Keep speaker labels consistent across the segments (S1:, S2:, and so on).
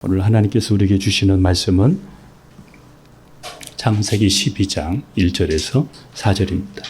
S1: 오늘 하나님께서 우리에게 주시는 말씀은 창세기 12장 1절에서 4절입니다.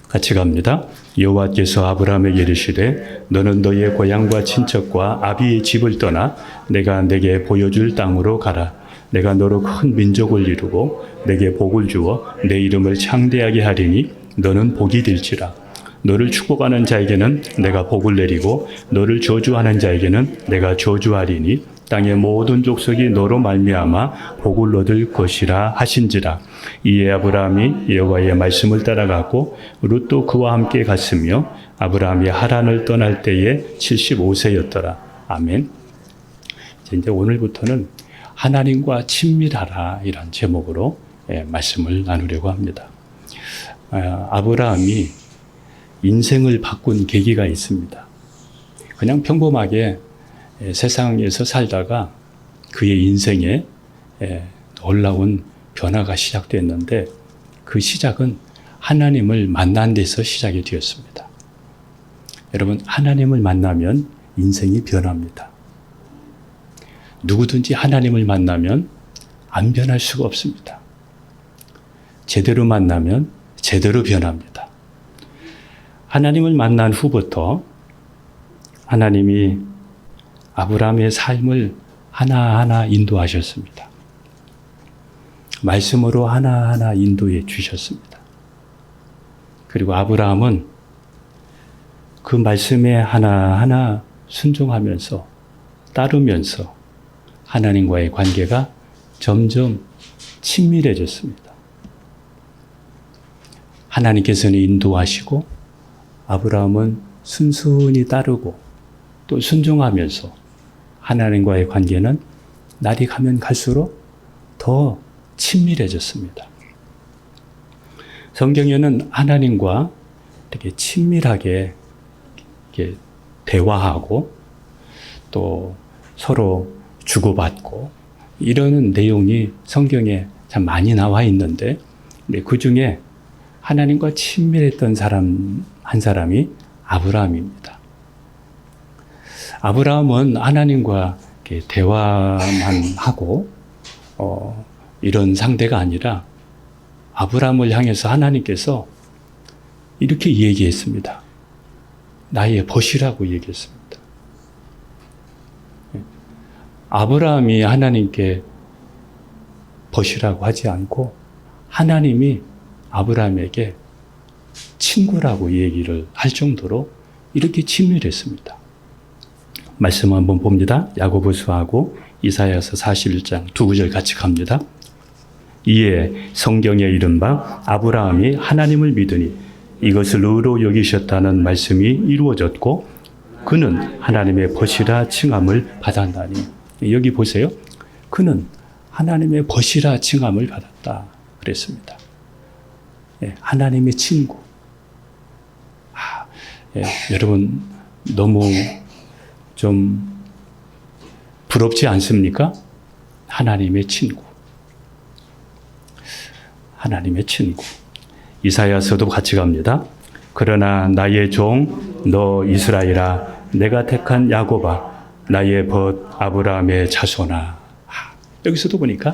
S1: 같이 갑니다. 여호와께서 아브라함에게 이르시되 너는 너의 고향과 친척과 아비의 집을 떠나 내가 내게 보여줄 땅으로 가라. 내가 너로 큰 민족을 이루고 내게 복을 주어 내 이름을 창대하게 하리니 너는 복이 될지라. 너를 축복하는 자에게는 내가 복을 내리고 너를 저주하는 자에게는 내가 저주하리니 땅의 모든 족속이 너로 말미암아 복을 얻을 것이라 하신지라. 이에 아브라함이 여호와의 말씀을 따라갔고 룻도 그와 함께 갔으며 아브라함이 하란을 떠날 때에 75세였더라. 아멘. 이제 오늘부터는 하나님과 친밀하라 이란 제목으로 말씀을 나누려고 합니다. 아브라함이 인생을 바꾼 계기가 있습니다. 그냥 평범하게 세상에서 살다가 그의 인생에 놀라운 변화가 시작됐는데 그 시작은 하나님을 만난 데서 시작이 되었습니다. 여러분, 하나님을 만나면 인생이 변합니다. 누구든지 하나님을 만나면 안 변할 수가 없습니다. 제대로 만나면 제대로 변합니다. 하나님을 만난 후부터 하나님이 아브라함의 삶을 하나하나 인도하셨습니다. 말씀으로 하나하나 인도해 주셨습니다. 그리고 아브라함은 그 말씀에 하나하나 순종하면서 따르면서 하나님과의 관계가 점점 친밀해졌습니다. 하나님께서는 인도하시고 아브라함은 순순히 따르고 또 순종하면서 하나님과의 관계는 날이 가면 갈수록 더 친밀해졌습니다. 성경에는 하나님과 이렇게 친밀하게 이렇게 대화하고 또 서로 주고받고 이러는 내용이 성경에 참 많이 나와 있는데 그 중에 하나님과 친밀했던 사람 한 사람이 아브라함입니다. 아브라함은 하나님과 이렇게 대화만 하고 이런 상대가 아니라 아브라함을 향해서 하나님께서 이렇게 얘기했습니다. 나의 벗이라고 얘기했습니다. 아브라함이 하나님께 벗이라고 하지 않고 하나님이 아브라함에게 친구라고 얘기를 할 정도로 이렇게 친밀했습니다. 말씀 한번 봅니다. 야고보서하고 이사야서 41장 두 구절 같이 갑니다. 이에 성경에 이른바 아브라함이 하나님을 믿으니 이것을 의로 여기셨다는 말씀이 이루어졌고 그는 하나님의 벗이라 칭함을 받았나니. 여기 보세요. 그는 하나님의 벗이라 칭함을 받았다 그랬습니다. 하나님의 친구. 여러분 너무 좀 부럽지 않습니까? 하나님의 친구. 하나님의 친구. 이사야서도 같이 갑니다. 그러나 나의 종 너 이스라엘아 내가 택한 야곱아 나의 벗 아브라함의 자손아. 여기서도 보니까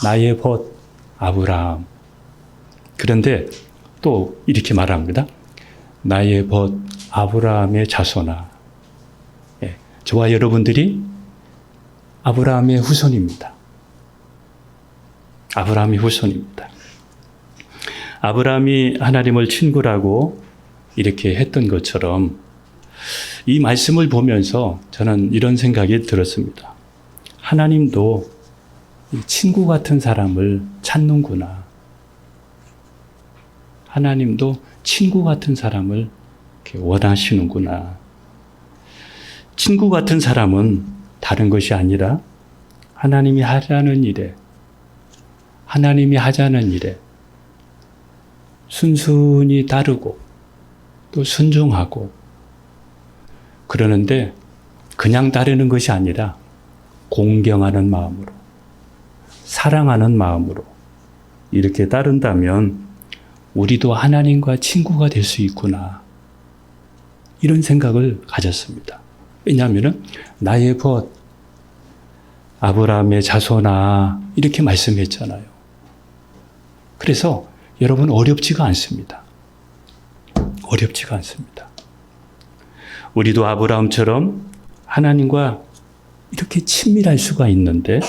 S1: 나의 벗 아브라함. 그런데 또 이렇게 말합니다. 나의 벗 아브라함의 자손아. 저와 여러분들이 아브라함의 후손입니다. 아브라함의 후손입니다. 아브라함이 하나님을 친구라고 이렇게 했던 것처럼 이 말씀을 보면서 저는 이런 생각이 들었습니다. 하나님도 친구 같은 사람을 찾는구나. 하나님도 친구 같은 사람을 이렇게 원하시는구나. 친구 같은 사람은 다른 것이 아니라 하나님이 하자는 일에 순순히 따르고 또 순종하고 그러는데 그냥 따르는 것이 아니라 공경하는 마음으로 사랑하는 마음으로 이렇게 따른다면 우리도 하나님과 친구가 될 수 있구나. 이런 생각을 가졌습니다. 왜냐하면 나의 벗, 아브라함의 자손아 이렇게 말씀했잖아요. 그래서 여러분 어렵지가 않습니다. 어렵지가 않습니다. 우리도 아브라함처럼 하나님과 이렇게 친밀할 수가 있는데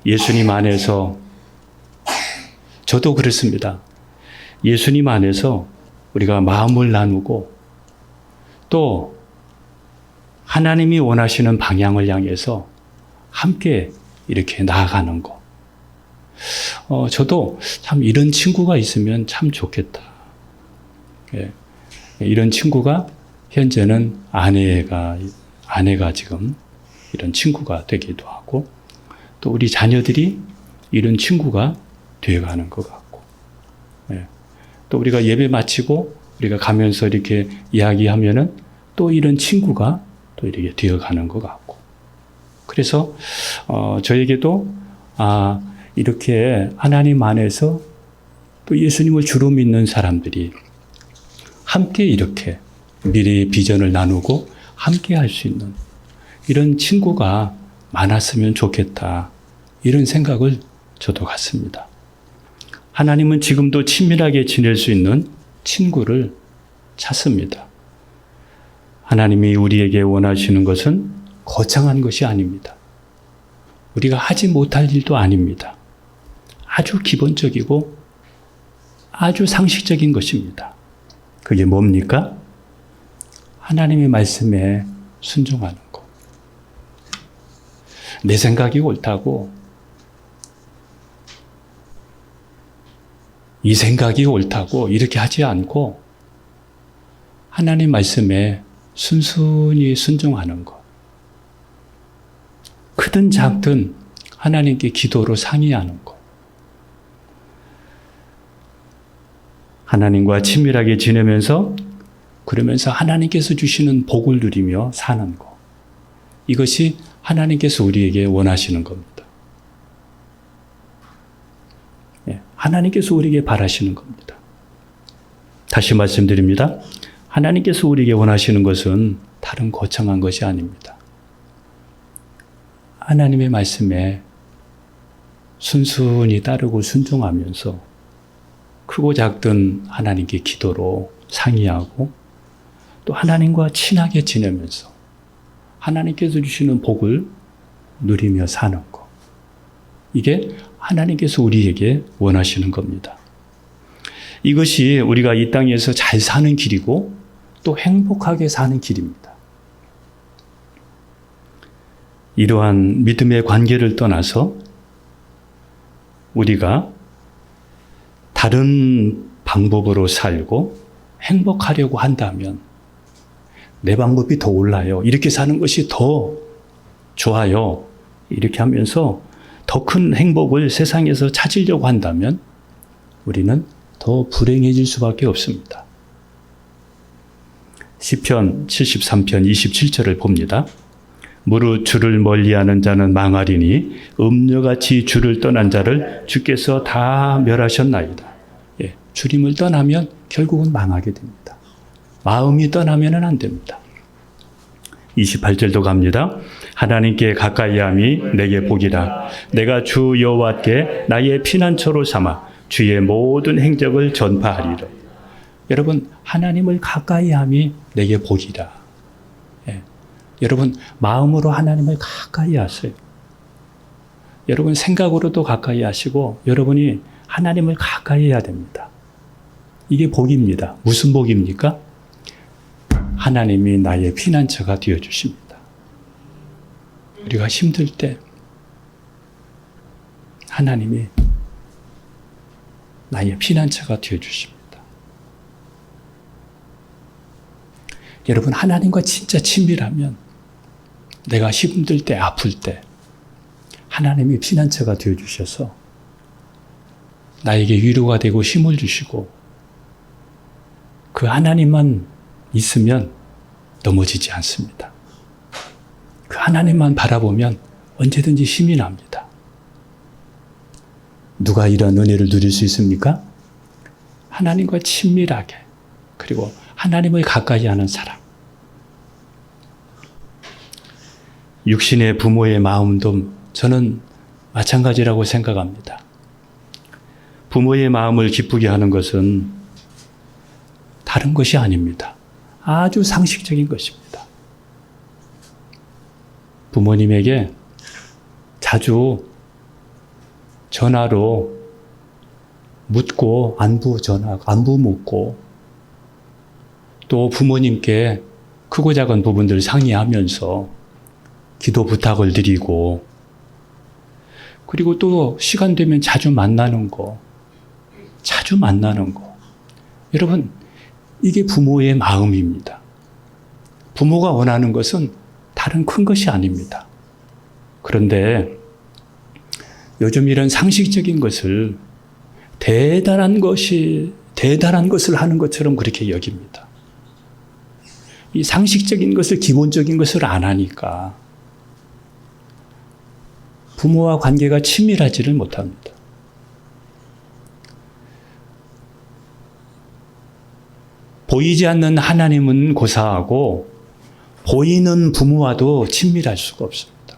S1: 예수님 안에서 저도 그렇습니다. 예수님 안에서 우리가 마음을 나누고 또 하나님이 원하시는 방향을 향해서 함께 이렇게 나아가는 거. 저도 참 이런 친구가 있으면 참 좋겠다. 예. 이런 친구가 현재는 아내가 지금 이런 친구가 되기도 하고 또 우리 자녀들이 이런 친구가 되어가는 것 같고 예. 또 우리가 예배 마치고 우리가 가면서 이렇게 이야기하면은 또 이런 친구가 또 이렇게 되어가는 것 같고 그래서 저에게도 이렇게 하나님 안에서 또 예수님을 주로 믿는 사람들이 함께 이렇게 미래의 비전을 나누고 함께 할 수 있는 이런 친구가 많았으면 좋겠다. 이런 생각을 저도 갖습니다. 하나님은 지금도 친밀하게 지낼 수 있는 친구를 찾습니다. 하나님이 우리에게 원하시는 것은 거창한 것이 아닙니다. 우리가 하지 못할 일도 아닙니다. 아주 기본적이고 아주 상식적인 것입니다. 그게 뭡니까? 하나님의 말씀에 순종하는 것. 내 생각이 옳다고 이 생각이 옳다고 이렇게 하지 않고 하나님 말씀에 순순히 순종하는 것. 크든 작든 하나님께 기도로 상의하는 것. 하나님과 친밀하게 지내면서 그러면서 하나님께서 주시는 복을 누리며 사는 것. 이것이 하나님께서 우리에게 원하시는 겁니다. 하나님께서 우리에게 바라시는 겁니다. 다시 말씀드립니다. 하나님께서 우리에게 원하시는 것은 다른 거창한 것이 아닙니다. 하나님의 말씀에 순순히 따르고 순종하면서 크고 작든 하나님께 기도로 상의하고 또 하나님과 친하게 지내면서 하나님께서 주시는 복을 누리며 사는 것. 이게 하나님께서 우리에게 원하시는 겁니다. 이것이 우리가 이 땅에서 잘 사는 길이고 또 행복하게 사는 길입니다. 이러한 믿음의 관계를 떠나서 우리가 다른 방법으로 살고 행복하려고 한다면 내 방법이 더 올라요. 이렇게 사는 것이 더 좋아요. 이렇게 하면서 더 큰 행복을 세상에서 찾으려고 한다면 우리는 더 불행해질 수밖에 없습니다. 시편 73편 27절을 봅니다. 무릇 주를 멀리하는 자는 망하리니 음녀같이 주를 떠난 자를 주께서 다 멸하셨나이다. 주님을 떠나면 결국은 망하게 됩니다. 마음이 떠나면은 안 됩니다. 28절도 갑니다. 하나님께 가까이함이 내게 복이라. 내가 주 여호와께 나의 피난처로 삼아 주의 모든 행적을 전파하리라. 여러분, 하나님을 가까이함이 내게 복이라. 여러분, 마음으로 하나님을 가까이 하세요. 여러분, 생각으로도 가까이 하시고 여러분이 하나님을 가까이 해야 됩니다. 이게 복입니다. 무슨 복입니까? 하나님이 나의 피난처가 되어주십니다. 우리가 힘들 때 하나님이 나의 피난처가 되어주십니다. 여러분, 하나님과 진짜 친밀하면 내가 힘들 때, 아플 때 하나님이 피난처가 되어주셔서 나에게 위로가 되고 힘을 주시고 그 하나님만 있으면 넘어지지 않습니다. 그 하나님만 바라보면 언제든지 힘이 납니다. 누가 이런 은혜를 누릴 수 있습니까? 하나님과 친밀하게 그리고 하나님을 가까이 하는 사람. 육신의 부모의 마음도 저는 마찬가지라고 생각합니다. 부모의 마음을 기쁘게 하는 것은 다른 것이 아닙니다. 아주 상식적인 것입니다. 부모님에게 자주 전화로 묻고 안부 묻고 또 부모님께 크고 작은 부분들 상의하면서 기도 부탁을 드리고 그리고 또 시간 되면 자주 만나는 거. 여러분, 이게 부모의 마음입니다. 부모가 원하는 것은 다른 큰 것이 아닙니다. 그런데 요즘 이런 상식적인 것을 대단한 것을 하는 것처럼 그렇게 여깁니다. 이 상식적인 것을, 기본적인 것을 안 하니까 부모와 관계가 친밀하지를 못합니다. 보이지 않는 하나님은 고사하고 보이는 부모와도 친밀할 수가 없습니다.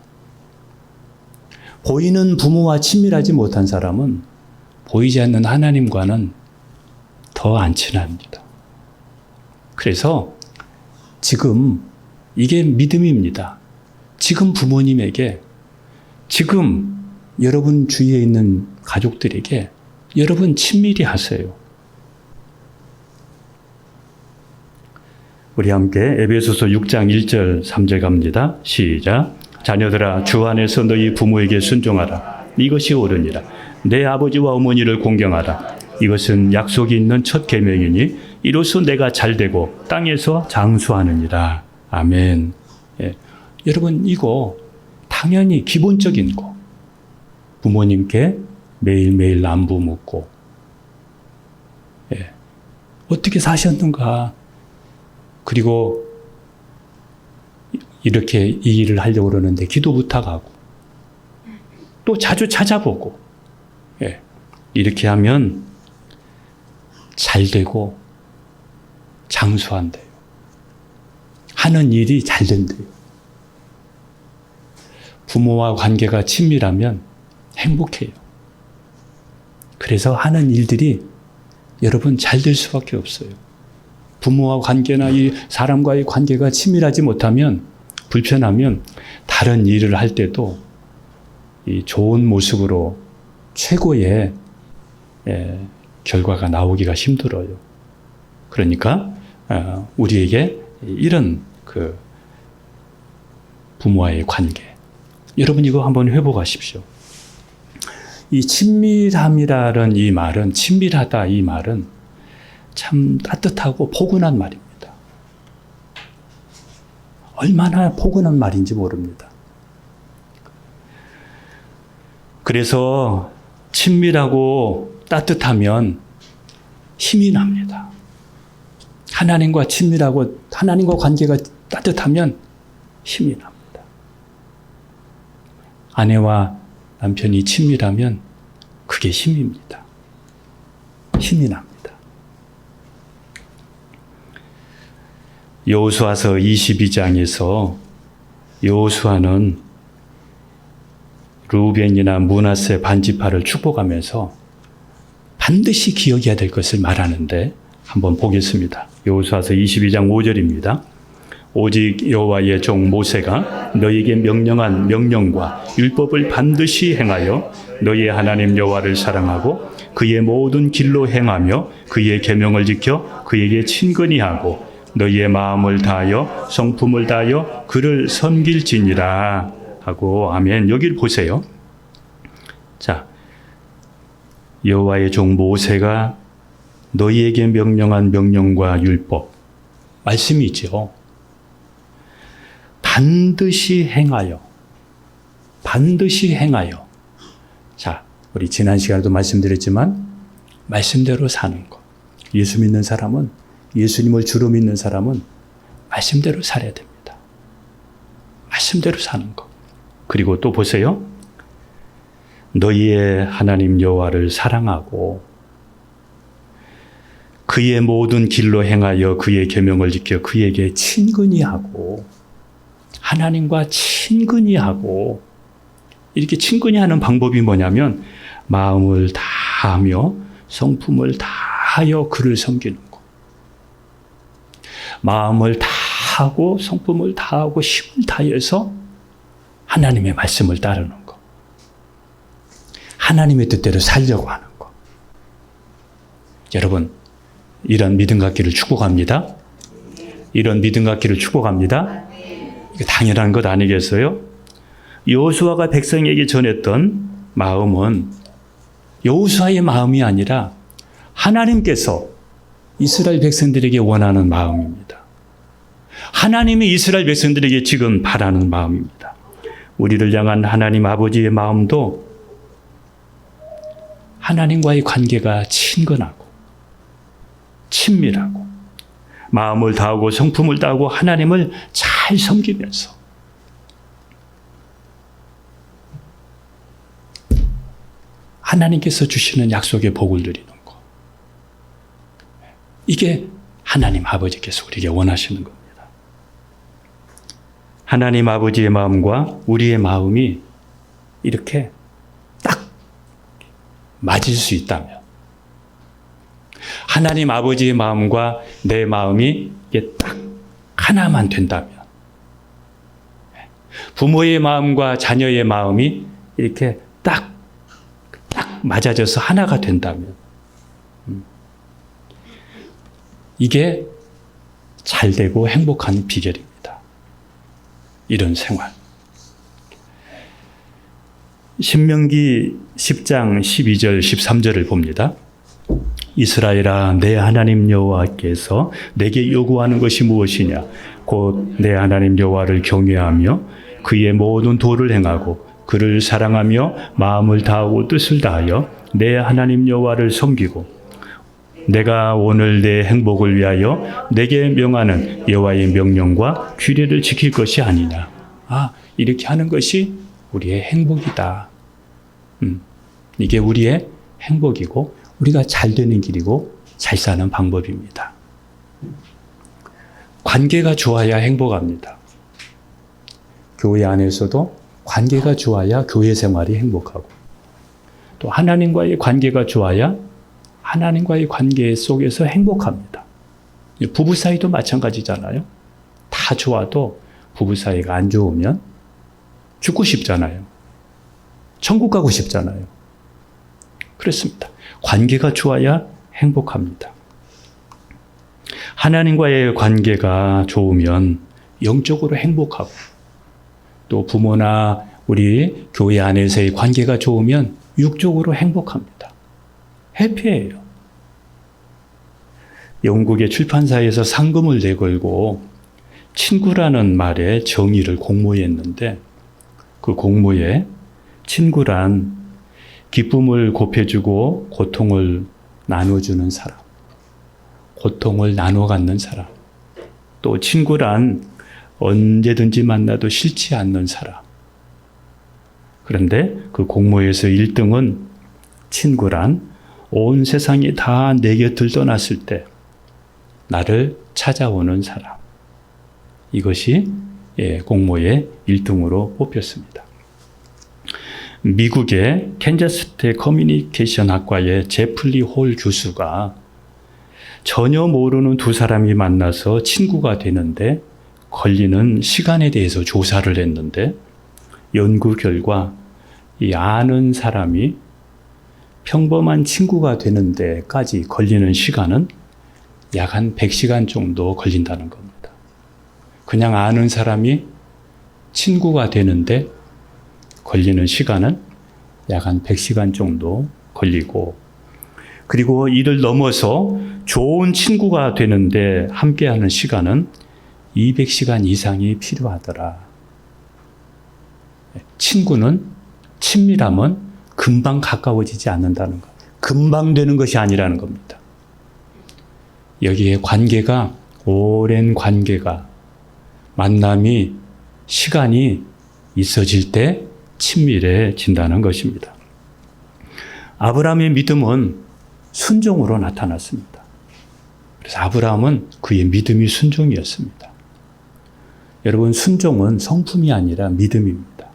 S1: 보이는 부모와 친밀하지 못한 사람은 보이지 않는 하나님과는 더 안 친합니다. 그래서 지금 이게 믿음입니다. 지금 부모님에게, 지금 여러분 주위에 있는 가족들에게 여러분 친밀히 하세요. 우리 함께 에베소서 6장 1절 3절 갑니다. 시작. 자녀들아 주 안에서 너희 부모에게 순종하라. 이것이 옳으니라. 내 아버지와 어머니를 공경하라. 이것은 약속이 있는 첫 계명이니 이로써 내가 잘되고 땅에서 장수하느니라. 아멘. 예. 여러분 이거 당연히 기본적인 거. 부모님께 매일매일 안부 묻고 어떻게 사셨는가. 그리고 이렇게 이 일을 하려고 그러는데 기도 부탁하고 또 자주 찾아보고 이렇게 하면 잘 되고 장수한대요. 하는 일이 잘 된대요. 부모와 관계가 친밀하면 행복해요. 그래서 하는 일들이 여러분 잘 될 수밖에 없어요. 부모와 관계나 이 사람과의 관계가 친밀하지 못하면, 불편하면 다른 일을 할 때도 이 좋은 모습으로 최고의 결과가 나오기가 힘들어요. 그러니까 우리에게 이런 그 부모와의 관계, 여러분 이거 한번 회복하십시오. 이 친밀함이라는 이 말은, 친밀하다 이 말은 참 따뜻하고 포근한 말입니다. 얼마나 포근한 말인지 모릅니다. 그래서 친밀하고 따뜻하면 힘이 납니다. 하나님과 친밀하고 하나님과 관계가 따뜻하면 힘이 납니다. 아내와 남편이 친밀하면 그게 힘입니다. 힘이 납니다. 여호수아서 22장에서 여호수아는 루벤이나 므낫세 반지파를 축복하면서 반드시 기억해야 될 것을 말하는데 한번 보겠습니다. 여호수아서 22장 5절입니다. 오직 여호와의 종 모세가 너희에게 명령한 명령과 율법을 반드시 행하여 너희의 하나님 여호와를 사랑하고 그의 모든 길로 행하며 그의 계명을 지켜 그에게 친근히 하고 너희의 마음을 다하여 성품을 다하여 그를 섬길지니라 하고. 아멘. 여기를 보세요. 자, 여호와의 종 모세가 너희에게 명령한 명령과 율법, 말씀이죠. 반드시 행하여. 자, 우리 지난 시간에도 말씀드렸지만 말씀대로 사는 것. 예수 믿는 사람은, 예수님을 주로 믿는 사람은 말씀대로 살아야 됩니다. 말씀대로 사는 것. 그리고 또 보세요. 너희의 하나님 여호와를 사랑하고 그의 모든 길로 행하여 그의 계명을 지켜 그에게 친근히 하고, 하나님과 친근히 하고, 이렇게 친근히 하는 방법이 뭐냐면 마음을 다하며 성품을 다하여 그를 섬기는 것. 마음을 다하고 성품을 다하고 힘을 다해서 하나님의 말씀을 따르는 것. 하나님의 뜻대로 살려고 하는 것. 여러분, 이런 믿음 갖기를 축복합니다. 이런 믿음 갖기를 축복합니다. 이게 당연한 것 아니겠어요? 여호수아가 백성에게 전했던 마음은 여호수아의 마음이 아니라 하나님께서 이스라엘 백성들에게 원하는 마음입니다. 하나님이 이스라엘 백성들에게 지금 바라는 마음입니다. 우리를 향한 하나님 아버지의 마음도 하나님과의 관계가 친근하고 친밀하고 마음을 다하고 성품을 다하고 하나님을 잘 섬기면서 하나님께서 주시는 약속의 복을 누리는 것. 이게 하나님 아버지께서 우리에게 원하시는 겁니다. 하나님 아버지의 마음과 우리의 마음이 이렇게 딱 맞을 수 있다면, 하나님 아버지의 마음과 내 마음이 이게 딱 하나만 된다면, 부모의 마음과 자녀의 마음이 이렇게 딱 맞아져서 하나가 된다면, 이게 잘 되고 행복한 비결입니다. 이런 생활. 신명기 10장 12절 13절을 봅니다. 이스라엘아, 내 하나님 여호와께서 내게 요구하는 것이 무엇이냐? 곧 내 하나님 여호와를 경외하며 그의 모든 도를 행하고 그를 사랑하며 마음을 다하고 뜻을 다하여 내 하나님 여호와를 섬기고 내가 오늘 내 행복을 위하여 내게 명하는 여호와의 명령과 규례를 지킬 것이 아니냐. 이렇게 하는 것이 우리의 행복이다. 이게 우리의 행복이고 우리가 잘 되는 길이고 잘 사는 방법입니다. 관계가 좋아야 행복합니다. 교회 안에서도 관계가 좋아야 교회 생활이 행복하고, 또 하나님과의 관계가 좋아야 하나님과의 관계 속에서 행복합니다. 부부 사이도 마찬가지잖아요. 다 좋아도 부부 사이가 안 좋으면 죽고 싶잖아요. 천국 가고 싶잖아요. 그렇습니다. 관계가 좋아야 행복합니다. 하나님과의 관계가 좋으면 영적으로 행복하고, 또 부모나 우리 교회 안에서의 관계가 좋으면 육적으로 행복합니다. 해피해요. 영국의 출판사에서 상금을 내걸고 친구라는 말에 정의를 공모했는데, 그 공모에 친구란 기쁨을 곱해주고 고통을 나눠주는 사람, 고통을 나눠 갖는 사람, 또 친구란 언제든지 만나도 싫지 않는 사람. 그런데 그 공모에서 1등은 친구란 온 세상이 다 내 곁을 떠났을 때 나를 찾아오는 사람. 이것이 공모의 1등으로 뽑혔습니다. 미국의 캔자스스테이트 커뮤니케이션 학과의 제플리 홀 교수가 전혀 모르는 두 사람이 만나서 친구가 되는데 걸리는 시간에 대해서 조사를 했는데, 연구 결과 이 아는 사람이 평범한 친구가 되는 데까지 걸리는 시간은 약 한 100시간 정도 걸린다는 겁니다. 그냥 아는 사람이 친구가 되는데 걸리는 시간은 약 한 100시간 정도 걸리고, 그리고 이를 넘어서 좋은 친구가 되는데 함께하는 시간은 200시간 이상이 필요하더라. 친밀함은 금방 가까워지지 않는다는 것. 금방 되는 것이 아니라는 겁니다. 여기에 관계가, 오랜 관계가, 만남이, 시간이 있어질 때 친밀해진다는 것입니다. 아브라함의 믿음은 순종으로 나타났습니다. 그래서 아브라함은 그의 믿음이 순종이었습니다. 여러분, 순종은 성품이 아니라 믿음입니다.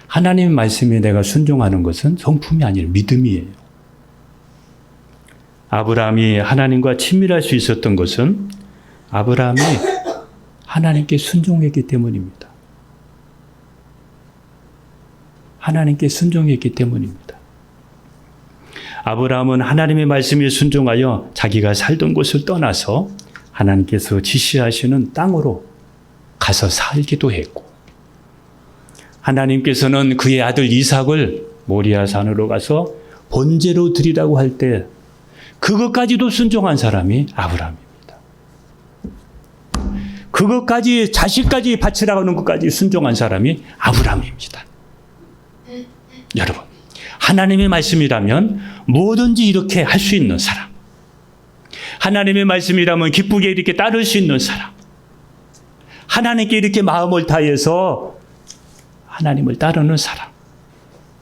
S1: 하나님의 말씀에 내가 순종하는 것은 성품이 아니라 믿음이에요. 아브라함이 하나님과 친밀할 수 있었던 것은 아브라함이 하나님께 순종했기 때문입니다. 하나님께 순종했기 때문입니다. 아브라함은 하나님의 말씀에 순종하여 자기가 살던 곳을 떠나서 하나님께서 지시하시는 땅으로 가서 살기도 했고, 하나님께서는 그의 아들 이삭을 모리아 산으로 가서 번제로 드리라고 할 때 그것까지도 순종한 사람이 아브라함입니다. 그것까지, 자식까지 바치라고 하는 것까지 순종한 사람이 아브라함입니다. 여러분, 하나님의 말씀이라면 뭐든지 이렇게 할 수 있는 사람, 하나님의 말씀이라면 기쁘게 이렇게 따를 수 있는 사람, 하나님께 이렇게 마음을 다해서 하나님을 따르는 사람,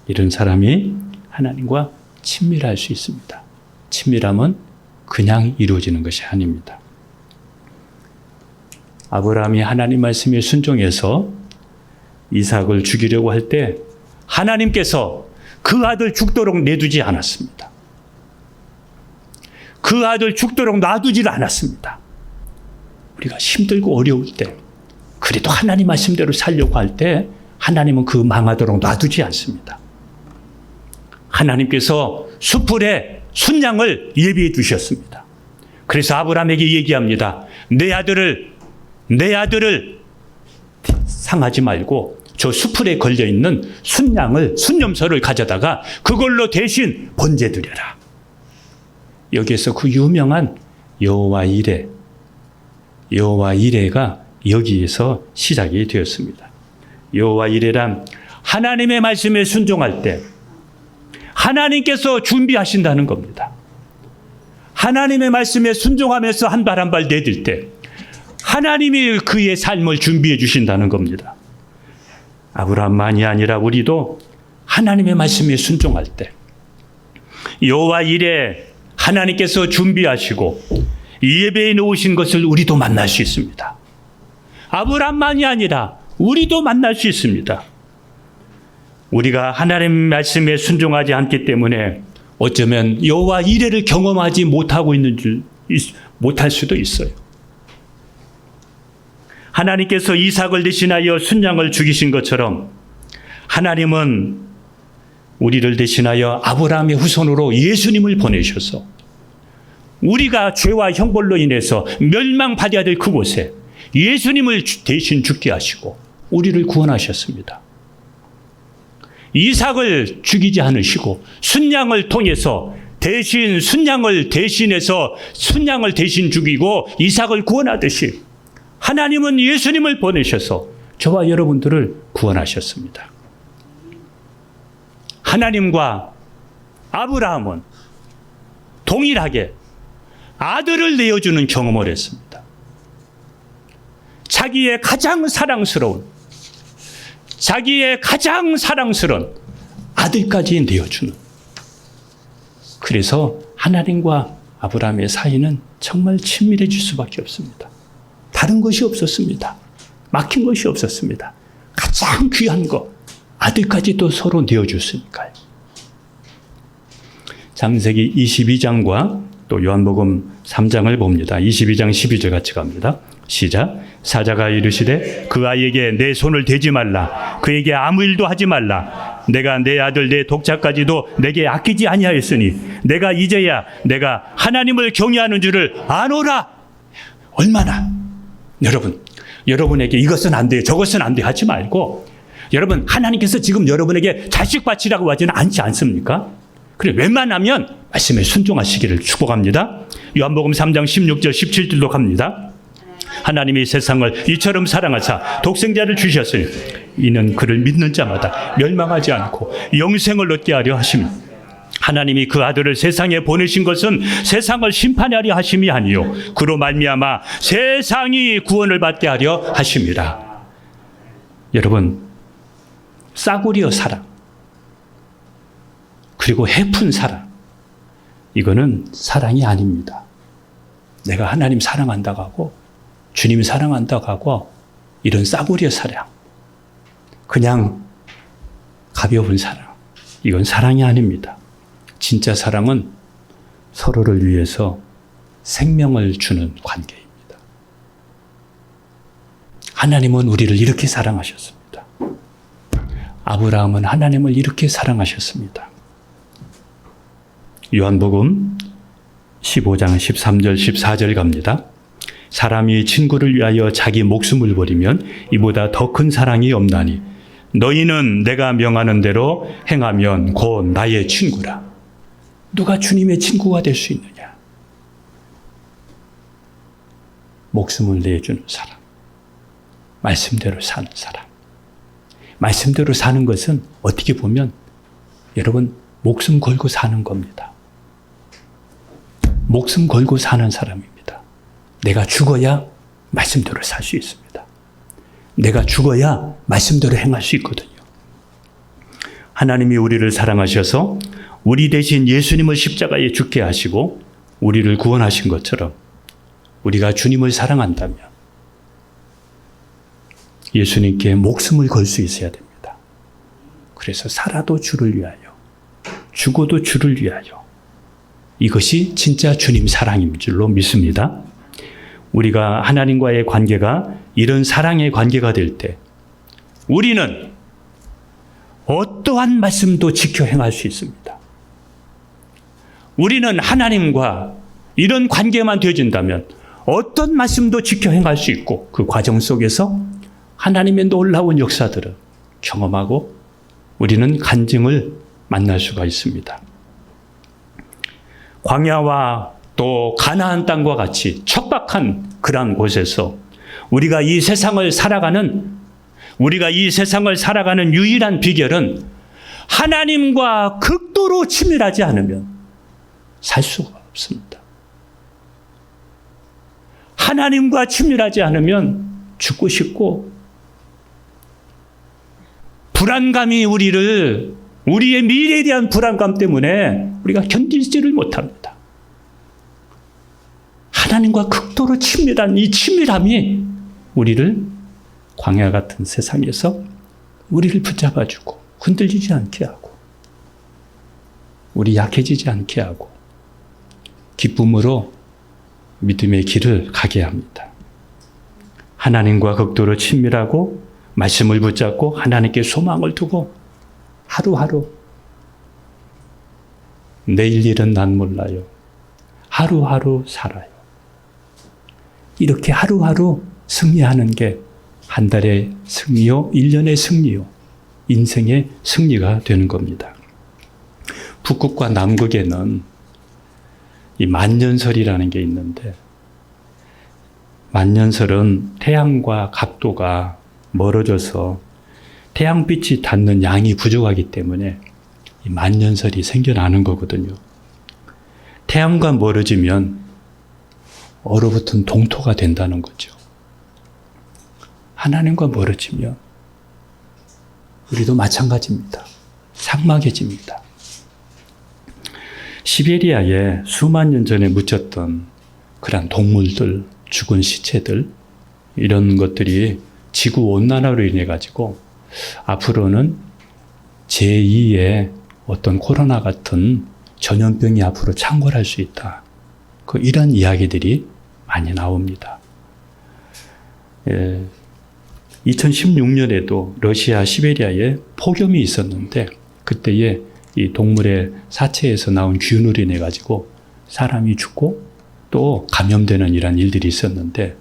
S1: 이런 사람이 하나님과 친밀할 수 있습니다. 친밀함은 그냥 이루어지는 것이 아닙니다. 아브라함이 하나님 말씀에 순종해서 이삭을 죽이려고 할 때 하나님께서 그 아들 죽도록 내두지 않았습니다. 그 아들 죽도록 놔두지를 않았습니다. 우리가 힘들고 어려울 때, 그래도 하나님 말씀대로 살려고 할 때 하나님은 그 망하도록 놔두지 않습니다. 하나님께서 수풀에 순양을 예비해 두셨습니다. 그래서 아브라함에게 얘기합니다. 내 아들을 상하지 말고 저 수풀에 걸려있는 순염소를 가져다가 그걸로 대신 번제 드려라. 여기에서 그 유명한 여호와 이레가 여기에서 시작이 되었습니다. 여호와 이레란 하나님의 말씀에 순종할 때 하나님께서 준비하신다는 겁니다. 하나님의 말씀에 순종하면서 한 발 한 발 내딜 때 하나님이 그의 삶을 준비해 주신다는 겁니다. 아브라함만이 아니라 우리도 하나님의 말씀에 순종할 때 여호와 이레, 하나님께서 준비하시고 예배해 놓으신 것을 우리도 만날 수 있습니다. 아브라함만이 아니라 우리도 만날 수 있습니다. 우리가 하나님 말씀에 순종하지 않기 때문에 어쩌면 여호와 이레를 경험하지 못할 수도 있어요. 하나님께서 이삭을 대신하여 순양을 죽이신 것처럼 하나님은 우리를 대신하여 아브라함의 후손으로 예수님을 보내셔서 우리가 죄와 형벌로 인해서 멸망받아야 될 그곳에 예수님을 대신 죽게 하시고 우리를 구원하셨습니다. 이삭을 죽이지 않으시고 순양을 통해서 순양을 대신 죽이고 이삭을 구원하듯이 하나님은 예수님을 보내셔서 저와 여러분들을 구원하셨습니다. 하나님과 아브라함은 동일하게 아들을 내어주는 경험을 했습니다. 자기의 가장 사랑스러운 아들까지 내어주는. 그래서 하나님과 아브라함의 사이는 정말 친밀해질 수밖에 없습니다. 다른 것이 없었습니다. 막힌 것이 없었습니다. 가장 귀한 것, 아들까지도 서로 내어줬으니까요. 창세기 22장과 또 요한복음 3장을 봅니다. 22장 12절 같이 갑니다. 시작. 사자가 이르시되 그 아이에게 내 손을 대지 말라. 그에게 아무 일도 하지 말라. 내가 내 아들 내 독자까지도 내게 아끼지 아니하였으니 내가 이제야 내가 하나님을 경외하는 줄을 아노라. 얼마나 여러분에게 이것은 안 돼, 저것은 안 돼 하지 말고, 여러분, 하나님께서 지금 여러분에게 자식 바치라고 하지는 않지 않습니까? 그래, 웬만하면 말씀에 순종하시기를 축복합니다. 요한복음 3장 16절 17절로 갑니다. 하나님이 세상을 이처럼 사랑하사 독생자를 주셨으니 이는 그를 믿는 자마다 멸망하지 않고 영생을 얻게 하려 하심이니 하나님이 그 아들을 세상에 보내신 것은 세상을 심판하려 하심이 아니요 그로 말미암아 세상이 구원을 받게 하려 하심이라. 여러분, 싸구려 사랑 그리고 해픈 사랑, 이거는 사랑이 아닙니다. 내가 하나님 사랑한다고 하고 주님 사랑한다고 하고 이런 싸구려 사랑, 그냥 가벼운 사랑, 이건 사랑이 아닙니다. 진짜 사랑은 서로를 위해서 생명을 주는 관계입니다. 하나님은 우리를 이렇게 사랑하셨습니다. 아브라함은 하나님을 이렇게 사랑하셨습니다. 요한복음 15장 13절 14절 갑니다. 사람이 친구를 위하여 자기 목숨을 버리면 이보다 더 큰 사랑이 없나니 너희는 내가 명하는 대로 행하면 곧 나의 친구라. 누가 주님의 친구가 될 수 있느냐? 목숨을 내주는 사람, 말씀대로 사는 사람. 말씀대로 사는 것은 어떻게 보면 여러분 목숨 걸고 사는 겁니다. 목숨 걸고 사는 사람입니다. 내가 죽어야 말씀대로 살 수 있습니다. 내가 죽어야 말씀대로 행할 수 있거든요. 하나님이 우리를 사랑하셔서 우리 대신 예수님을 십자가에 죽게 하시고 우리를 구원하신 것처럼 우리가 주님을 사랑한다면 예수님께 목숨을 걸 수 있어야 됩니다. 그래서 살아도 주를 위하여, 죽어도 주를 위하여. 이것이 진짜 주님 사랑인 줄로 믿습니다. 우리가 하나님과의 관계가 이런 사랑의 관계가 될 때 우리는 어떠한 말씀도 지켜 행할 수 있습니다. 우리는 하나님과 이런 관계만 되어진다면 어떤 말씀도 지켜 행할 수 있고 그 과정 속에서 하나님의 놀라운 역사들을 경험하고 우리는 간증을 만날 수가 있습니다. 광야와 또 가나안 땅과 같이 척박한 그러한 곳에서 우리가 이 세상을 살아가는 유일한 비결은 하나님과 극도로 친밀하지 않으면 살 수가 없습니다. 하나님과 친밀하지 않으면 죽고 싶고 불안감이 우리의 미래에 대한 불안감 때문에 우리가 견디지를 못합니다. 하나님과 극도로 친밀한 이 친밀함이 우리를 광야 같은 세상에서 우리를 붙잡아주고 흔들리지 않게 하고 우리 약해지지 않게 하고 기쁨으로 믿음의 길을 가게 합니다. 하나님과 극도로 친밀하고 말씀을 붙잡고 하나님께 소망을 두고 하루하루 내일 일은 난 몰라요. 하루하루 살아요. 이렇게 하루하루 승리하는 게 한 달의 승리요, 1년의 승리요, 인생의 승리가 되는 겁니다. 북극과 남극에는 이 만년설이라는 게 있는데 만년설은 태양과 각도가 멀어져서 태양빛이 닿는 양이 부족하기 때문에 이 만년설이 생겨나는 거거든요. 태양과 멀어지면 얼어붙은 동토가 된다는 거죠. 하나님과 멀어지면 우리도 마찬가지입니다. 삭막해집니다. 시베리아에 수만 년 전에 묻혔던 그런 동물들, 죽은 시체들, 이런 것들이 지구온난화로 인해 가지고 앞으로는 제2의 어떤 코로나 같은 전염병이 앞으로 창궐할 수 있다. 이런 이야기들이 많이 나옵니다. 2016년에도 러시아 시베리아에 폭염이 있었는데 그때에 이 동물의 사체에서 나온 균으로 인해 가지고 사람이 죽고 또 감염되는 이런 일들이 있었는데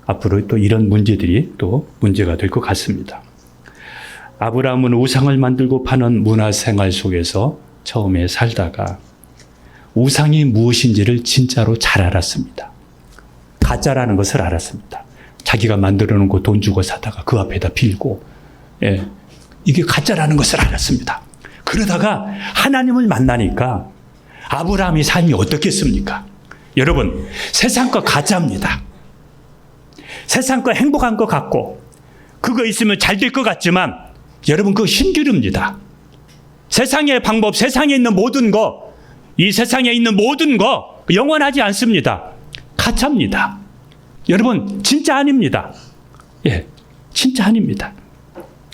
S1: 앞으로 또 이런 문제들이 또 문제가 될 것 같습니다. 아브라함은 우상을 만들고 파는 문화생활 속에서 처음에 살다가 우상이 무엇인지를 진짜로 잘 알았습니다. 가짜라는 것을 알았습니다. 자기가 만들어 놓은 거 돈 주고 사다가 그 앞에다 빌고 이게 가짜라는 것을 알았습니다. 그러다가 하나님을 만나니까 아브라함의 삶이 어떻겠습니까? 여러분, 세상 거 가짜입니다. 세상 거 행복한 것 같고 그거 있으면 잘 될 것 같지만 여러분 그거 신기루입니다. 세상의 방법, 세상에 있는 모든 거, 이 세상에 있는 모든 거 영원하지 않습니다. 가짜입니다. 여러분, 진짜 아닙니다. 예, 진짜 아닙니다.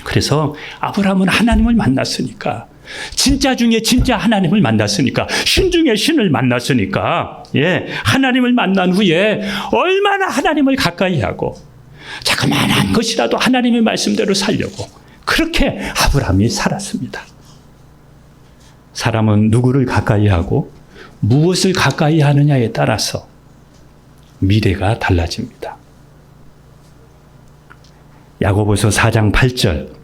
S1: 그래서 아브라함은 하나님을 만났으니까, 진짜 중에 진짜 하나님을 만났으니까, 신 중에 신을 만났으니까, 예, 하나님을 만난 후에 얼마나 하나님을 가까이 하고 자그마한 것이라도 하나님의 말씀대로 살려고 그렇게 아브라함이 살았습니다. 사람은 누구를 가까이 하고 무엇을 가까이 하느냐에 따라서 미래가 달라집니다. 야고보서 4장 8절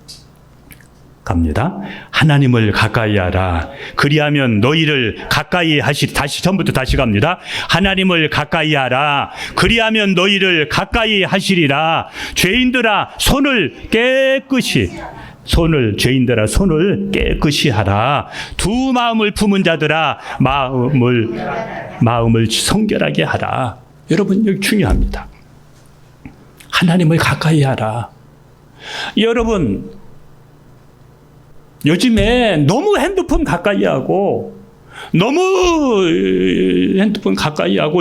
S1: 갑니다. 하나님을 가까이 하라. 그리하면 너희를 가까이 다시 갑니다. 하나님을 가까이 하라. 그리하면 너희를 가까이 하시리라. 죄인들아, 죄인들아, 손을 깨끗이 하라. 두 마음을 품은 자들아, 마음을 성결하게 하라. 여러분, 여기 중요합니다. 하나님을 가까이 하라. 여러분, 요즘에 너무 핸드폰 가까이 하고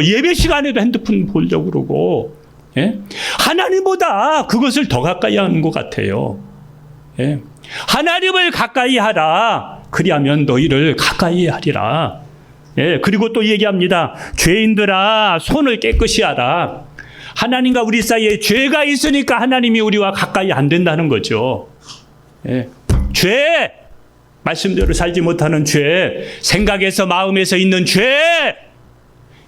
S1: 예배 시간에도 핸드폰 보려고 그러고, 예? 하나님보다 그것을 더 가까이 하는 것 같아요. 예? 하나님을 가까이 하라. 그리하면 너희를 가까이 하리라. 예, 그리고 또 얘기합니다. 죄인들아, 손을 깨끗이 하라. 하나님과 우리 사이에 죄가 있으니까 하나님이 우리와 가까이 안 된다는 거죠. 예. 죄, 말씀대로 살지 못하는 죄, 생각에서 마음에서 있는 죄,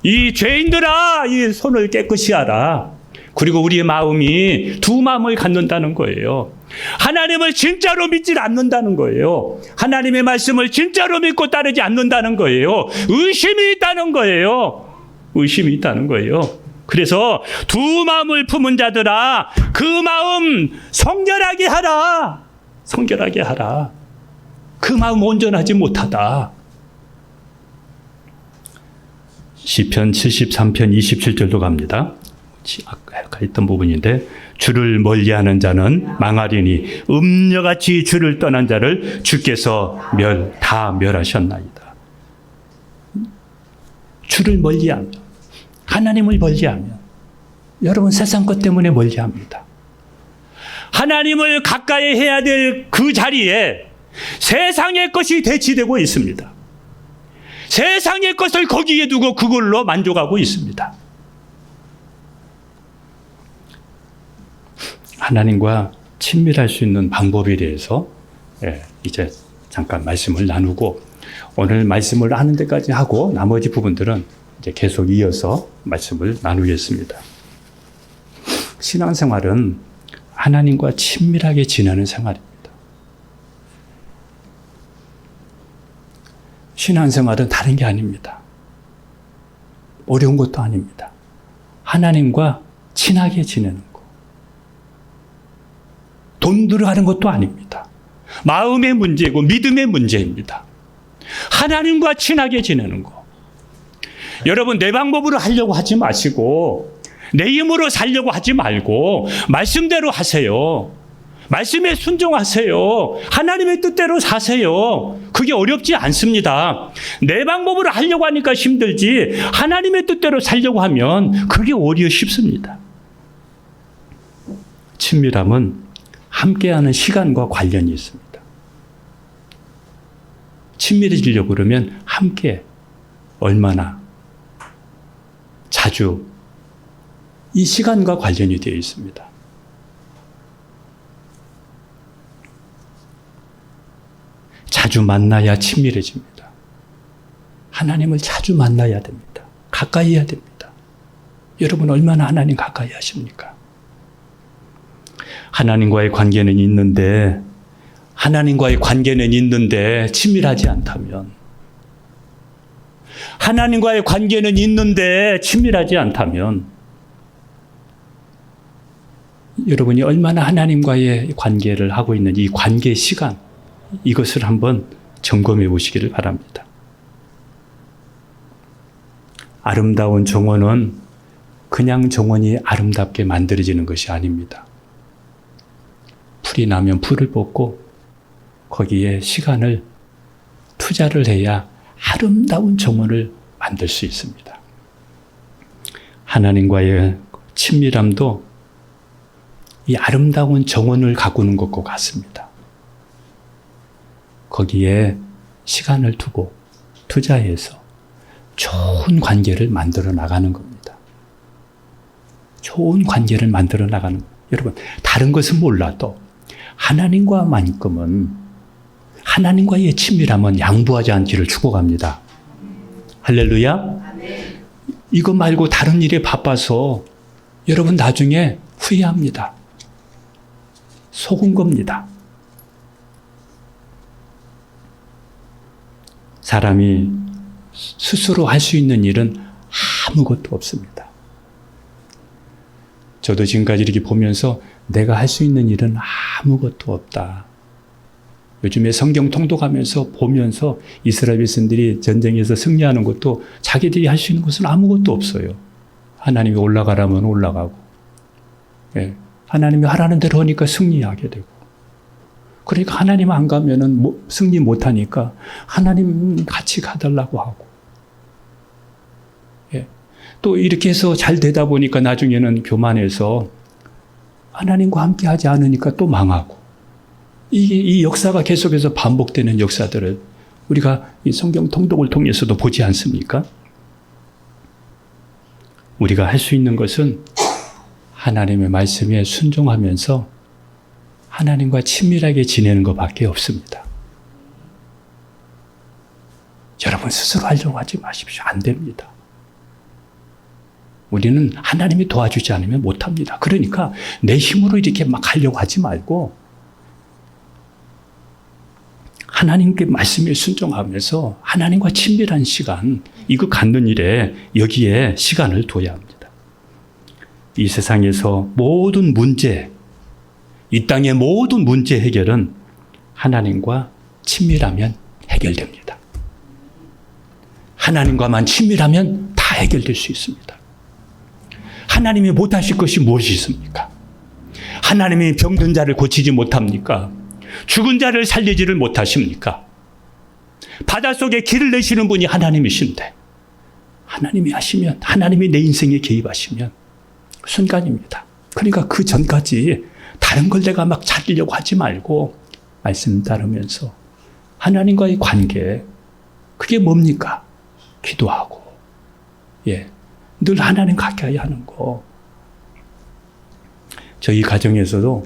S1: 이 죄인들아, 이 손을 깨끗이 하라. 그리고 우리의 마음이 두 마음을 갖는다는 거예요. 하나님을 진짜로 믿지 않는다는 거예요. 하나님의 말씀을 진짜로 믿고 따르지 않는다는 거예요. 의심이 있다는 거예요. 의심이 있다는 거예요. 그래서 두 마음을 품은 자들아, 그 마음 성결하게 하라. 성결하게 하라. 그 마음 온전하지 못하다. 시편 73편 27절도 갑니다. 아까 했던 부분인데, 주를 멀리하는 자는 망하리니 음녀같이 주를 떠난 자를 주께서 다 멸하셨나이다. 주를 멀리하면, 하나님을 멀리하면, 여러분 세상 것 때문에 멀리합니다. 하나님을 가까이 해야 될 그 자리에 세상의 것이 대치되고 있습니다. 세상의 것을 거기에 두고 그걸로 만족하고 있습니다. 하나님과 친밀할 수 있는 방법에 대해서 이제 잠깐 말씀을 나누고, 오늘 말씀을 하는 데까지 하고 나머지 부분들은 이제 계속 이어서 말씀을 나누겠습니다. 신앙생활은 하나님과 친밀하게 지내는 생활입니다. 신앙생활은 다른 게 아닙니다. 어려운 것도 아닙니다. 하나님과 친하게 지내는 것. 돈 들어가는 것도 아닙니다. 마음의 문제고 믿음의 문제입니다. 하나님과 친하게 지내는 것. 여러분, 내 방법으로 하려고 하지 마시고 내 힘으로 살려고 하지 말고 말씀대로 하세요. 말씀에 순종하세요. 하나님의 뜻대로 사세요. 그게 어렵지 않습니다. 내 방법으로 하려고 하니까 힘들지, 하나님의 뜻대로 살려고 하면 그게 오히려 쉽습니다. 친밀함은 함께하는 시간과 관련이 있습니다. 친밀해지려고 그러면 함께 얼마나 자주, 이 시간과 관련이 되어 있습니다. 자주 만나야 친밀해집니다. 하나님을 자주 만나야 됩니다. 가까이 해야 됩니다. 여러분, 얼마나 하나님 가까이 하십니까? 하나님과의 관계는 있는데 친밀하지 않다면, 하나님과의 관계는 있는데 친밀하지 않다면, 여러분이 얼마나 하나님과의 관계를 하고 있는 이 관계 시간, 이것을 한번 점검해 보시기를 바랍니다. 아름다운 정원은 그냥 정원이 아름답게 만들어지는 것이 아닙니다. 풀이 나면 풀을 뽑고 거기에 시간을 투자를 해야 아름다운 정원을 만들 수 있습니다. 하나님과의 친밀함도 이 아름다운 정원을 가꾸는 것과 같습니다. 거기에 시간을 두고 투자해서 좋은 관계를 만들어 나가는 겁니다. 좋은 관계를 만들어 나가는 거예요. 여러분, 다른 것은 몰라도 하나님과만큼은, 하나님과의 친밀함은 양보하지 않기를 축복합니다. 할렐루야. 이거 말고 다른 일에 바빠서 여러분 나중에 후회합니다. 속은 겁니다. 사람이 스스로 할 수 있는 일은 아무것도 없습니다. 저도 지금까지 이렇게 보면서 내가 할 수 있는 일은 아무것도 없다. 요즘에 성경 통독하면서 보면서 이스라엘 백성들이 전쟁에서 승리하는 것도 자기들이 할 수 있는 것은 아무것도 없어요. 하나님이 올라가라면 올라가고, 예. 하나님이 하라는 대로 하니까 승리하게 되고, 그러니까 하나님 안 가면은 승리 못 하니까 하나님 같이 가달라고 하고, 예. 또 이렇게 해서 잘 되다 보니까 나중에는 교만해서 하나님과 함께 하지 않으니까 또 망하고, 이 역사가 계속해서 반복되는 역사들을 우리가 이 성경 통독을 통해서도 보지 않습니까? 우리가 할 수 있는 것은 하나님의 말씀에 순종하면서 하나님과 친밀하게 지내는 것밖에 없습니다. 여러분 스스로 하려고 하지 마십시오. 안 됩니다. 우리는 하나님이 도와주지 않으면 못합니다. 그러니까 내 힘으로 이렇게 막 하려고 하지 말고 하나님께 말씀에 순종하면서 하나님과 친밀한 시간, 이거 갖는 일에 여기에 시간을 둬야 합니다. 이 세상에서 모든 문제, 이 땅의 모든 문제 해결은 하나님과 친밀하면 해결됩니다. 하나님과만 친밀하면 다 해결될 수 있습니다. 하나님이 못하실 것이 무엇이 있습니까? 하나님이 병든 자를 고치지 못합니까? 죽은 자를 살리지를 못하십니까? 바닷속에 길을 내시는 분이 하나님이신데 하나님이 하시면, 하나님이 내 인생에 개입하시면 순간입니다. 그러니까 그 전까지 다른 걸 내가 막 찾으려고 하지 말고 말씀 따르면서 하나님과의 관계, 그게 뭡니까? 기도하고, 예, 늘 하나님 가까이 하는 거. 저희 가정에서도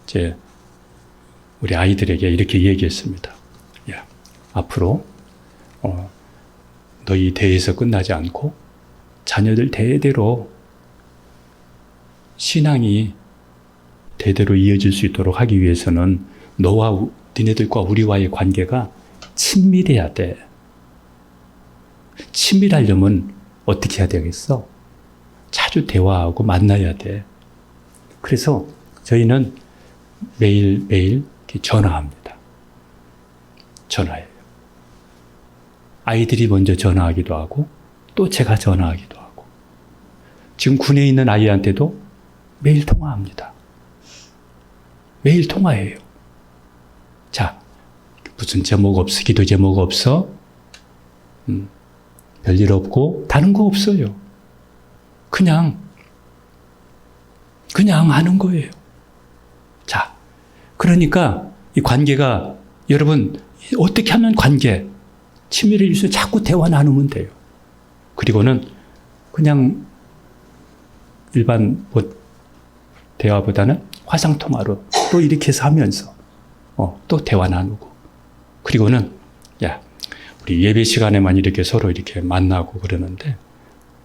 S1: 이제 우리 아이들에게 이렇게 얘기했습니다. 야, 앞으로 너희 대에서 끝나지 않고 자녀들 대대로 신앙이 대대로 이어질 수 있도록 하기 위해서는 너와 니네들과 우리와의 관계가 친밀해야 돼. 친밀하려면 어떻게 해야 되겠어? 자주 대화하고 만나야 돼. 그래서 저희는 매일매일 이렇게 전화합니다. 전화해요. 아이들이 먼저 전화하기도 하고 또 제가 전화하기도 하고, 지금 군에 있는 아이한테도 매일 통화합니다. 매일 통화해요. 자, 무슨 제목 없어? 기도 제목 없어? 별일 없고 다른 거 없어요. 그냥 하는 거예요. 자, 그러니까 이 관계가, 여러분 어떻게 하면 관계 친밀해질 수, 자꾸 대화 나누면 돼요. 그리고는 그냥 일반 대화보다는 화상통화로 또 이렇게 해서 하면서 또 대화 나누고, 그리고는 야, 우리 예배 시간에만 이렇게 서로 이렇게 만나고 그러는데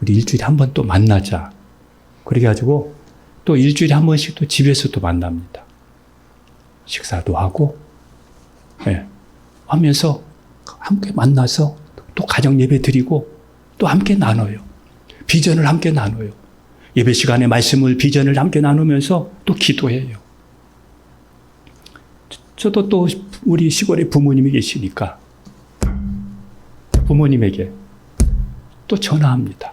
S1: 우리 일주일에 한 번 또 만나자. 그래가지고 또 일주일에 한 번씩 또 집에서 또 만납니다. 식사도 하고, 예, 하면서 함께 만나서 또 가정 예배 드리고 또 함께 나눠요. 비전을 함께 나눠요. 예배 시간에 말씀을, 비전을 함께 나누면서 또 기도해요. 저도 또 우리 시골에 부모님이 계시니까 부모님에게 또 전화합니다.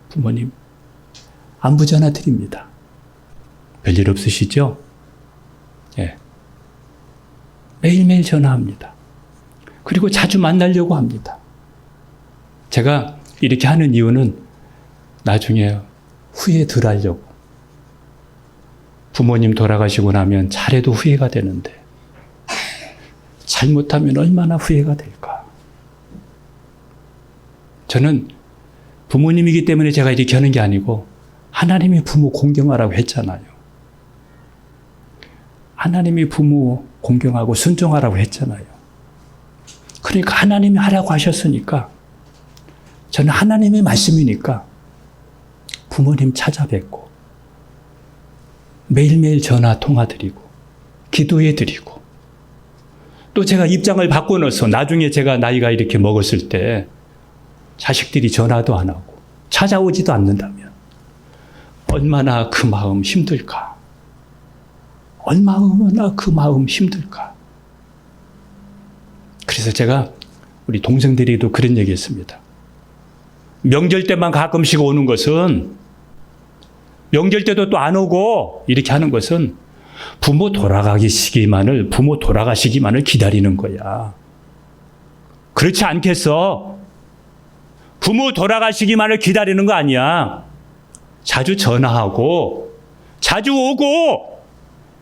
S1: 부모님, 안부 전화 드립니다. 별일 없으시죠? 예. 매일매일 전화합니다. 그리고 자주 만나려고 합니다. 제가 이렇게 하는 이유는 나중에 후회 덜 하려고. 부모님 돌아가시고 나면 잘해도 후회가 되는데 잘못하면 얼마나 후회가 될까. 저는 부모님이기 때문에 제가 이렇게 하는 게 아니고 하나님이 부모 공경하라고 했잖아요. 하나님이 부모 공경하고 순종하라고 했잖아요. 그러니까 하나님이 하라고 하셨으니까 저는 하나님의 말씀이니까 부모님 찾아뵙고 매일매일 전화 통화드리고 기도해드리고 또 제가 입장을 바꿔놓아서 나중에 제가 나이가 이렇게 먹었을 때 자식들이 전화도 안 하고 찾아오지도 않는다면 얼마나 그 마음 힘들까. 얼마나 그 마음 힘들까. 그래서 제가 우리 동생들에게도 그런 얘기 했습니다. 명절 때만 가끔씩 오는 것은 명절 때도 또 안 오고 이렇게 하는 것은 부모 돌아가시기만을 기다리는 거야. 그렇지 않겠어? 부모 돌아가시기만을 기다리는 거 아니야. 자주 전화하고 자주 오고.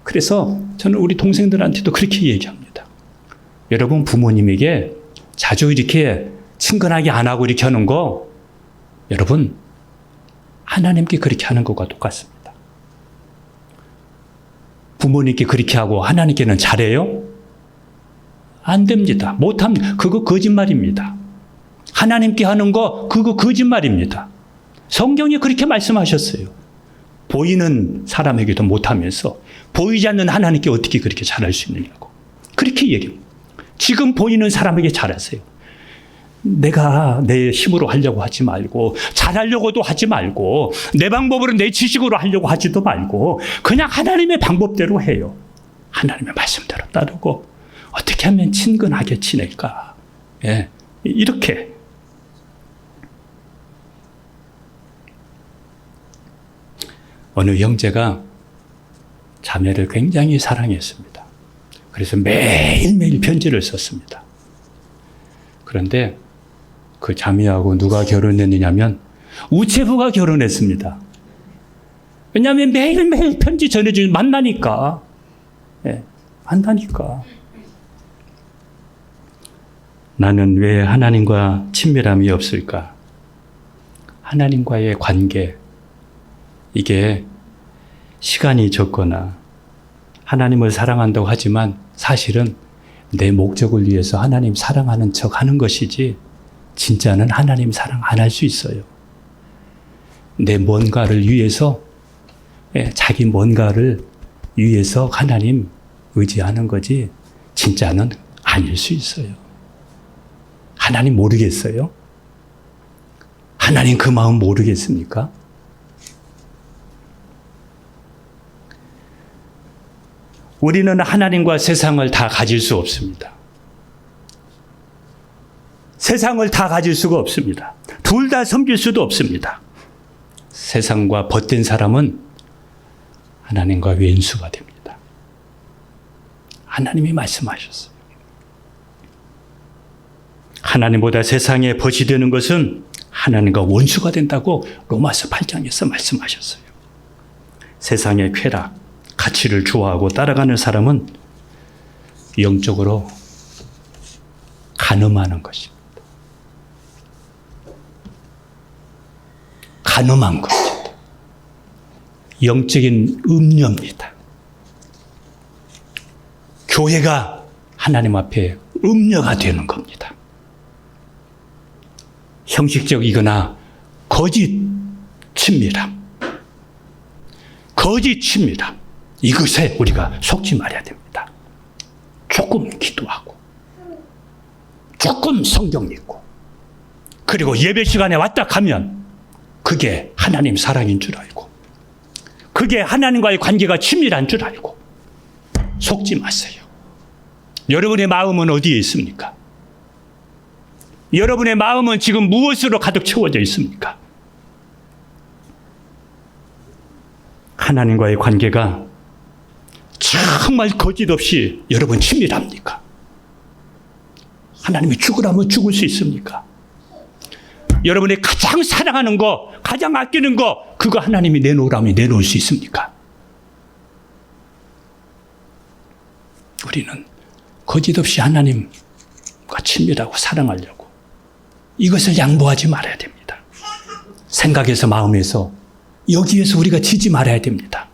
S1: 그래서 저는 우리 동생들한테도 그렇게 얘기합니다. 여러분 부모님에게 자주 이렇게 친근하게 안 하고 이렇게 하는 거 여러분 하나님께 그렇게 하는 것과 똑같습니다. 부모님께 그렇게 하고 하나님께는 잘해요? 안 됩니다. 못합니다. 그거 거짓말입니다. 하나님께 하는 거 그거 거짓말입니다. 성경이 그렇게 말씀하셨어요. 보이는 사람에게도 못하면서 보이지 않는 하나님께 어떻게 그렇게 잘할 수 있느냐고. 그렇게 얘기합니다. 지금 보이는 사람에게 잘하세요. 내가 내 힘으로 하려고 하지 말고 잘하려고도 하지 말고 내 방법으로 내 지식으로 하려고 하지도 말고 그냥 하나님의 방법대로 해요. 하나님의 말씀대로 따르고 어떻게 하면 친근하게 지낼까. 예, 이렇게. 어느 형제가 자매를 굉장히 사랑했습니다. 그래서 매일매일 편지를 썼습니다. 그런데 그 자매하고 누가 결혼했느냐면 우체부가 결혼했습니다. 왜냐하면 매일매일 편지 전해주면 만나니까. 예, 만나니까. 나는 왜 하나님과 친밀함이 없을까? 하나님과의 관계, 이게 시간이 적거나 하나님을 사랑한다고 하지만 사실은 내 목적을 위해서 하나님 사랑하는 척 하는 것이지 진짜는 하나님 사랑 안 할 수 있어요. 내 뭔가를 위해서, 자기 뭔가를 위해서 하나님 의지하는 거지 진짜는 아닐 수 있어요. 하나님 모르겠어요? 하나님 그 마음 모르겠습니까? 우리는 하나님과 세상을 다 가질 수 없습니다. 세상을 다 가질 수가 없습니다. 둘 다 섬길 수도 없습니다. 세상과 벗된 사람은 하나님과 왼수가 됩니다. 하나님이 말씀하셨어요. 하나님보다 세상에 벗이 되는 것은 하나님과 원수가 된다고 로마서 8장에서 말씀하셨어요. 세상의 쾌락, 가치를 좋아하고 따라가는 사람은 영적으로 간음하는 것입니다. 간음한 것입니다. 영적인 음녀입니다. 교회가 하나님 앞에 음녀가 되는 겁니다. 형식적이거나 거짓 친밀함, 거짓 친밀함, 이것에 우리가 속지 말아야 됩니다. 조금 기도하고 조금 성경 읽고 그리고 예배 시간에 왔다 가면 그게 하나님 사랑인 줄 알고 그게 하나님과의 관계가 친밀한 줄 알고 속지 마세요. 여러분의 마음은 어디에 있습니까? 여러분의 마음은 지금 무엇으로 가득 채워져 있습니까? 하나님과의 관계가 정말 거짓 없이 여러분 친밀합니까? 하나님이 죽으라면 죽을 수 있습니까? 여러분의 가장 사랑하는 거, 가장 아끼는 거, 그거 하나님이 내놓으라면 내놓을 수 있습니까? 우리는 거짓없이 하나님과 친밀하고 사랑하려고 이것을 양보하지 말아야 됩니다. 생각에서 마음에서 여기에서 우리가 지지 말아야 됩니다.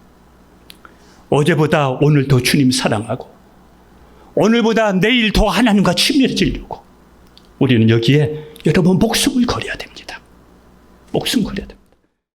S1: 어제보다 오늘 더 주님 사랑하고 오늘보다 내일 더 하나님과 친밀해지려고 우리는 여기에 여러분 목숨을 걸어야 됩니다. 목숨 걸어야 됩니다.